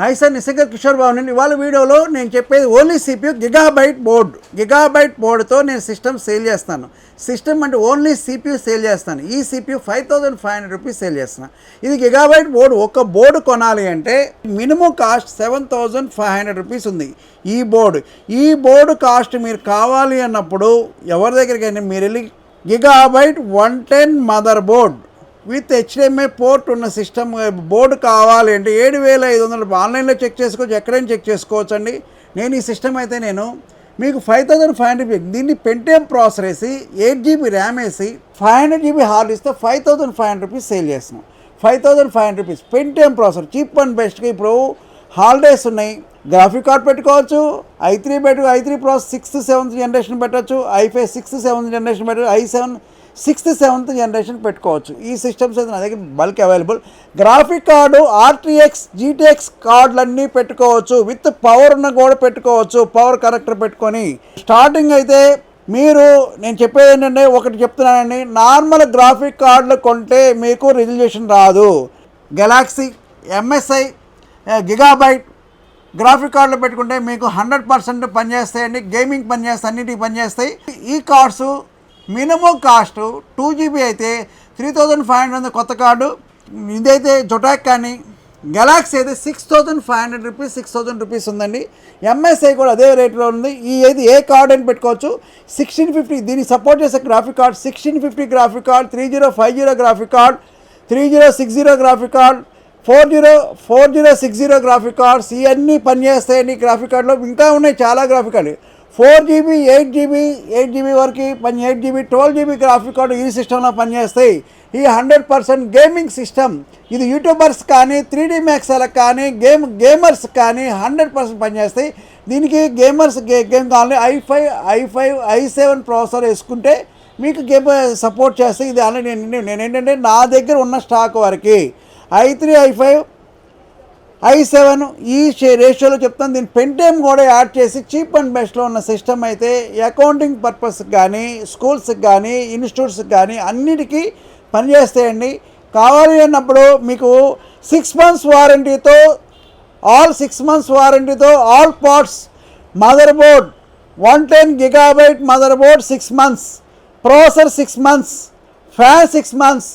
Hi sir, నిశంకర్ Kishore Babu నేను ఇవాళ వీడియోలో నేను చెప్పేది ఓన్లీ CPU గిగాబైట్ బోర్డుతో నేను సిస్టమ్ సేల్ చేస్తాను. సిస్టమ్ అంటే ఓన్లీ CPU సేల్ చేస్తాను. ఈ CPU 5500 రూపీస్ సేల్ చేస్తున్నాను. ఇది గిగాబైట్ బోర్డు. ఒక బోర్డు కొనాలి అంటే మినిమం కాస్ట్ 7500 రూపీస్ ఉంది. ఈ బోర్డు కాస్ట్ మీరు కావాలి అన్నప్పుడు ఎవరి దగ్గరికి మీరు వెళ్ళి Gigabyte 110 mother board with HDMI port ఉన్న సిస్టమ్ బోర్డు కావాలి అంటే 7500 ఆన్లైన్లో చెక్ చేసుకోవచ్చు, ఎక్కడైనా చెక్ చేసుకోవచ్చు అండి. నేను ఈ సిస్టమ్ అయితే నేను మీకు 5500 దీన్ని పెంటియం ప్రాసెసర్ వేసి 8GB ర్యామ్ వేసి 500GB హార్డ్ ఇస్తే 5500 రూపీస్ సేల్ చేస్తున్నాం. 5500 rupees Pentium processor cheap and బెస్ట్గా. ఇప్పుడు హాలిడేస్ ఉన్నాయి, గ్రాఫిక్ కార్డ్ పెట్టుకోవచ్చు, i3 process 6th 7th generation పెట్టచ్చు, i5 6th 7th జనరేషన్ పెట్టచ్చు, i7 6th 7th జనరేషన్ పెట్టుకోవచ్చు. ఈ సిస్టమ్స్ అయితే నా దగ్గర bulk available. Graphic card RTX GTX కార్డులన్నీ పెట్టుకోవచ్చు, విత్ పవర్ ఉన్న కూడా పెట్టుకోవచ్చు. పవర్ కనెక్టర్ పెట్టుకొని స్టార్టింగ్ అయితే మీరు నేను చెప్పేది ఏంటంటే ఒకటి చెప్తున్నానండి, నార్మల్ గ్రాఫిక్ కార్డులు కొంటే మీకు రిజల్యూషన్ రాదు. గెలాక్సీ MSI గిగాబైట్ గ్రాఫిక్ కార్డులు పెట్టుకుంటే మీకు 100% పనిచేస్తాయండి. గేమింగ్ పనిచేస్తాయి, అన్నిటికీ పనిచేస్తాయి. ఈ కార్డ్స్ మినిమం కాస్ట్ 2GB అయితే 3500 కొత్త కార్డు. ఇదైతే జొటాక్ కానీ గెలాక్సీ అయితే 6500 రూపీస్ 6000 రూపీస్ ఉందండి. MSI కూడా అదే రేట్లో ఉంది. ఈ అయితే ఏ కార్డ్ అని పెట్టుకోవచ్చు. 1650 దీనికి సపోర్ట్ చేసే graphic card 1650 graphic card, 3050 graphic card, 3060 graphic card, 4060 graphic cards ఇవన్నీ పనిచేస్తాయండి. గ్రాఫిక్ కార్డులో ఇంకా ఉన్నాయి చాలా గ్రాఫిక్ కార్డు. 4GB 8GB వరకు 8GB 12GB గ్రాఫిక్ కార్డు ఈ సిస్టంలో పనిచేస్తాయి. ఈ 100% గేమింగ్ సిస్టమ్. ఇది యూట్యూబర్స్ కానీ 3D మ్యాక్స్లకు కానీ గేమర్స్ కానీ 100% పనిచేస్తాయి. దీనికి గేమర్స్ గేమ్ కావాలి i5 i7 ప్రాసెసర్ వేసుకుంటే మీకు గేమ్ సపోర్ట్ చేస్తాయి. ఇది ఆల్రెడీ నేను ఏంటంటే నా దగ్గర ఉన్న స్టాక్ వరకు i3 i5 i7 ఈ రేషియోలో చెప్తాను. దీన్ని పెంటియం కూడా యాడ్ చేసి చీప్ అండ్ బెస్ట్లో ఉన్న సిస్టమ్ అయితే అకౌంటింగ్ పర్పస్కి కానీ స్కూల్స్కి కానీ ఇన్స్టిట్యూట్స్కి కానీ అన్నిటికీ పనిచేస్తాయండి. కావాలి అన్నప్పుడు మీకు 6 months వారంటీతో all parts mother board 110 gigabyte mother board 6 months, processor 6 months, fan 6 months,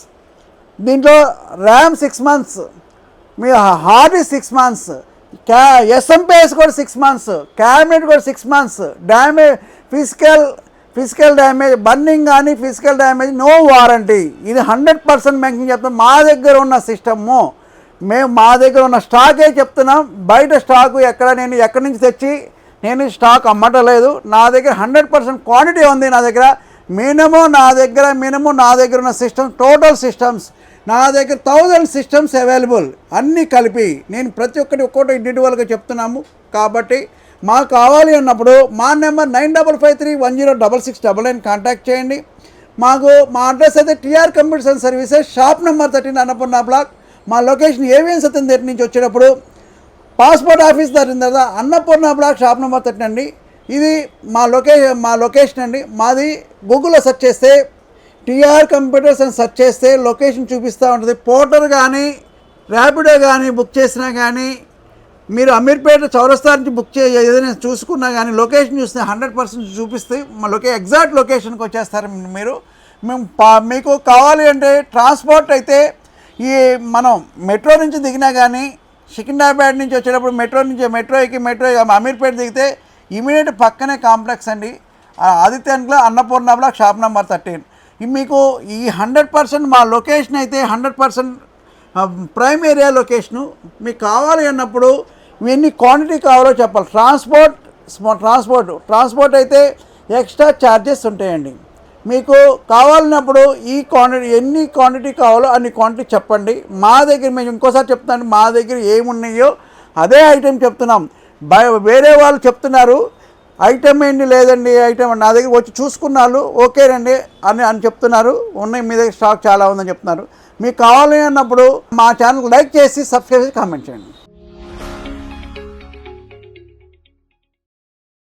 దీంట్లో ర్యామ్ 6 months, మీ హార్డ్ 6 months, SMPS కూడా 6 months, క్యాబినెట్ కూడా 6 months. Damage physical damage burning కానీ ఫిజికల్ డ్యామేజ్ నో వారంటీ. ఇది 100% మేకింగ్ చెప్తాం. మా దగ్గర ఉన్న సిస్టము మా దగ్గర ఉన్న స్టాకే చెప్తున్నాం. బయట స్టాకు ఎక్కడి నుంచి తెచ్చి నేను స్టాక్ అమ్మటలేదు. నా దగ్గర 100% క్వాంటిటీ ఉంది. నా దగ్గర మినిమం నా దగ్గర ఉన్న సిస్టమ్ టోటల్ సిస్టమ్స్ నా దగ్గర 1000 సిస్టమ్స్ అవైలబుల్ అన్నీ కలిపి. నేను ప్రతి ఒక్కటి ఇండివిజువల్గా చెప్తున్నాము. కాబట్టి మాకు కావాలి అన్నప్పుడు మా నెంబర్ 9553106699 కాంటాక్ట్ చేయండి. మా అడ్రస్ అయితే TR computers and services, shop number 13 Annapurna block. మా లొకేషన్ ఏవిఎన్ సత్యం దగ్గర నుంచి వచ్చేటప్పుడు పాస్పోర్ట్ ఆఫీస్ దగ్గర తర్వాత అన్నపూర్ణ బ్లాక్ షాప్ నెంబర్ 13 అండి. ఇది మా లొకేషన్ అండి. మాది గూగుల్లో సెర్చ్ చేస్తే TR కంప్యూటర్స్ అని సెర్చ్ చేస్తే లొకేషన్ చూపిస్తూ ఉంటుంది. పోర్టర్ కానీ ర్యాపిడో కానీ బుక్ చేసినా కానీ మీరు అమీర్పేట చౌరస్తా నుంచి ఏదైనా చూసుకున్నా కానీ లొకేషన్ చూస్తే 100% చూపిస్తే మా ఎగ్జాక్ట్ లొకేషన్కి వచ్చేస్తారు మీరు. మీకు కావాలి అంటే ట్రాన్స్పోర్ట్ అయితే మనం మెట్రో నుంచి దిగినా కానీ సికింద్రాబాద్ నుంచి వచ్చేటప్పుడు మెట్రో ఎక్కి అమీర్పేట దిగితే ఇమీడియట్ పక్కనే కాంప్లెక్స్ అండి, ఆదిత్యన్లో అన్నపూర్ణ బ్లాక్ షాప్ నెంబర్ 13. మీకు ఈ 100% మా లొకేషన్ అయితే 100% ప్రైమ్ ఏరియా లొకేషను. మీకు కావాలి అన్నప్పుడు ఎన్ని క్వాంటిటీ కావాలో చెప్పాలి. ట్రాన్స్పోర్ట్ అయితే ఎక్స్ట్రా ఛార్జెస్ ఉంటాయండి. మీకు కావాలన్నప్పుడు ఎన్ని క్వాంటిటీ కావాలో అన్ని క్వాంటిటీ చెప్పండి. మా దగ్గర మేము ఇంకోసారి చెప్తాను, మా దగ్గర ఏమున్నాయో అదే ఐటెం చెప్తున్నాం. వేరే వాళ్ళు చెప్తున్నారు ఐటమ్ ఏంటి లేదండి, ఐటమ్ నా దగ్గర వచ్చి చూసుకున్నారు ఓకేనండి అని చెప్తున్నారు. ఉన్నాయి మీ దగ్గర స్టాక్ చాలా ఉందని చెప్తున్నారు. మీకు కావాలి అన్నప్పుడు మా ఛానల్ లైక్ చేసి సబ్స్క్రైబ్ చేసి కామెంట్ చేయండి.